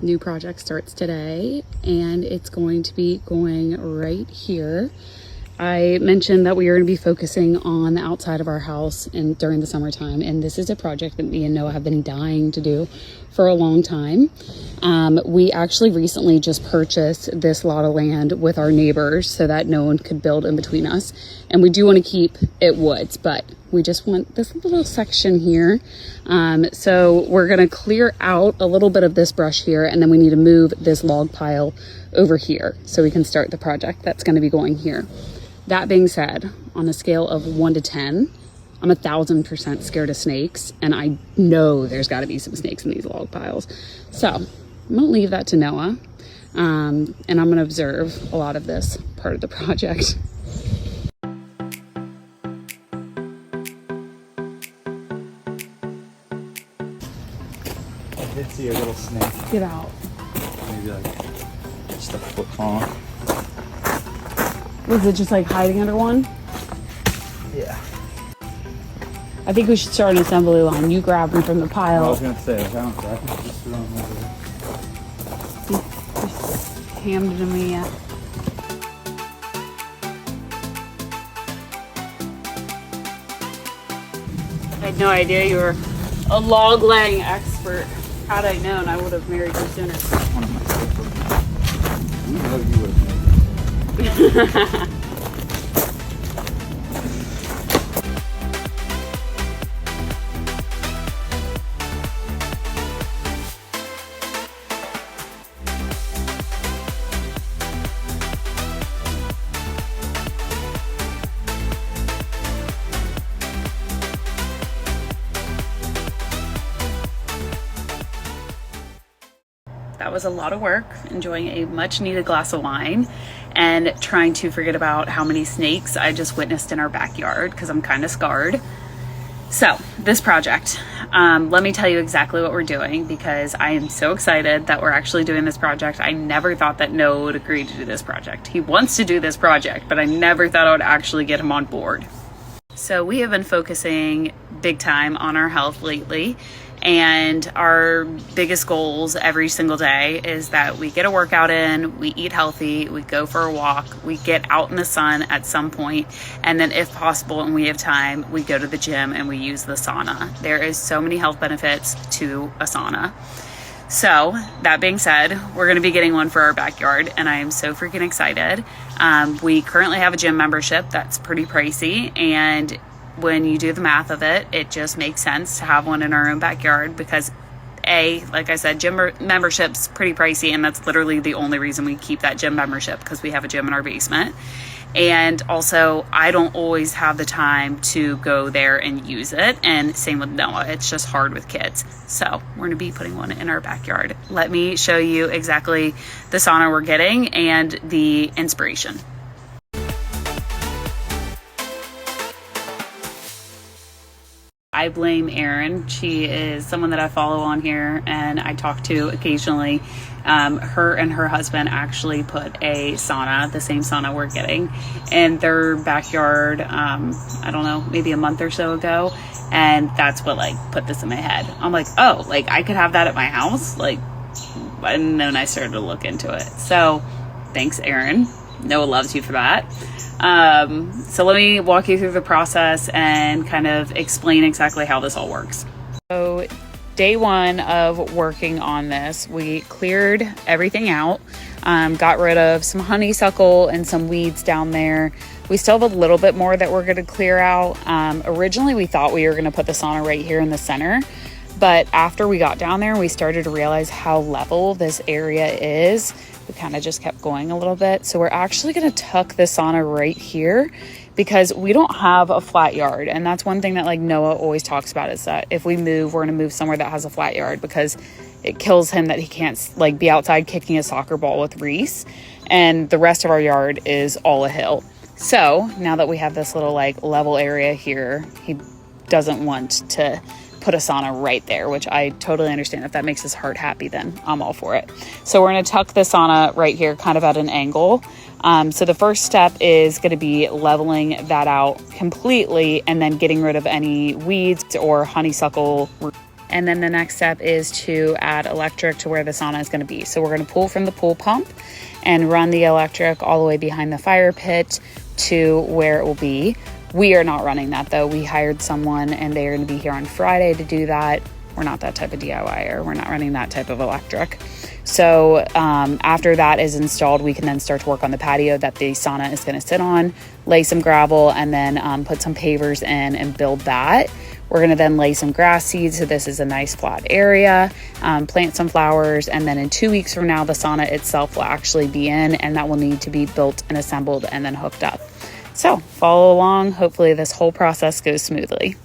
New project starts today, and it's going to be going right here. I mentioned that we are going to be focusing on the outside of our house and during the summertime, and this is a project that me and Noah have been dying to do for a long time. We actually recently just purchased this lot of land with our neighbors so that no one could build in between us, and we do want to keep it woods, but we just want this little section here. So we're going to clear out a little bit of this brush here, and then we need to move this log pile over here so we can start the project that's going to be going here. That being said, on a scale of 1 to 10, I'm 1,000% scared of snakes, and I know there's got to be some snakes in these log piles. So I'm going to leave that to Noah, and I'm going to observe a lot of this part of the project. I did see a little snake. Get out. Maybe like just a foot long. Was it just like hiding under one? Yeah. I think we should start an assembly line. You grab them from the pile. I was gonna say, like, I don't care. I can just throw them over there. Just hammed it to me yet. I had no idea you were a log laying expert. Had I known, I would have married you sooner. One of my favorites. I know you would have made. That was a lot of work, enjoying a much needed glass of wine and trying to forget about how many snakes I just witnessed in our backyard because I'm kind of scarred. So this project, let me tell you exactly what we're doing because I am so excited that we're actually doing this project. I never thought that Noah would agree to do this project. He wants to do this project, but I never thought I would actually get him on board. So we have been focusing big time on our health lately. And our biggest goals every single day is that we get a workout in, we eat healthy, we go for a walk, we get out in the sun at some point, and then if possible and we have time, we go to the gym and we use the sauna. There is so many health benefits to a sauna. So that being said, we're going to be getting one for our backyard, and I am so freaking excited. We currently have a gym membership that's pretty pricey, and when you do the math of it, it just makes sense to have one in our own backyard because like I said, gym membership's pretty pricey, and that's literally the only reason we keep that gym membership, because we have a gym in our basement. And also I don't always have the time to go there and use it, and same with Noah. It's just hard with kids. So we're gonna be putting one in our backyard. Let me show you exactly the sauna we're getting and the inspiration. I blame Erin. She is someone that I follow on here and I talk to occasionally. Her and her husband actually put a sauna, the same sauna we're getting, in their backyard, I don't know, maybe a month or so ago. And that's what like put this in my head. I'm like, oh, like I could have that at my house. Like, and then I started to look into it. So thanks, Erin. Noah loves you for that. So let me walk you through the process and kind of explain exactly how this all works. So day one of working on this, we cleared everything out, got rid of some honeysuckle and some weeds down there. We still have a little bit more that we're going to clear out. Originally, we thought we were going to put the sauna right here in the center, but after we got down there, we started to realize how level this area is. We kind of just kept going a little bit. So we're actually going to tuck the sauna right here because we don't have a flat yard. And that's one thing that like Noah always talks about, is that if we move, we're going to move somewhere that has a flat yard because it kills him that he can't like be outside kicking a soccer ball with Reese. And the rest of our yard is all a hill. So now that we have this little like level area here, he doesn't want to put a sauna right there, which I totally understand. If that makes his heart happy, then I'm all for it. So we're going to tuck the sauna right here, kind of at an angle. So the first step is going to be leveling that out completely and then getting rid of any weeds or honeysuckle And then the next step is to add electric to where the sauna is going to be. So we're going to pull from the pool pump and run the electric all the way behind the fire pit to where it will be. We are not running that though. We hired someone and they're going to be here on Friday to do that. We're not that type of DIYer. We're not running that type of electric. So after that is installed, we can then start to work on the patio that the sauna is going to sit on, lay some gravel, and then put some pavers in and build that. We're going to then lay some grass seeds. So this is a nice flat area, plant some flowers. And then in 2 weeks from now, the sauna itself will actually be in, and that will need to be built and assembled and then hooked up. So follow along. Hopefully this whole process goes smoothly.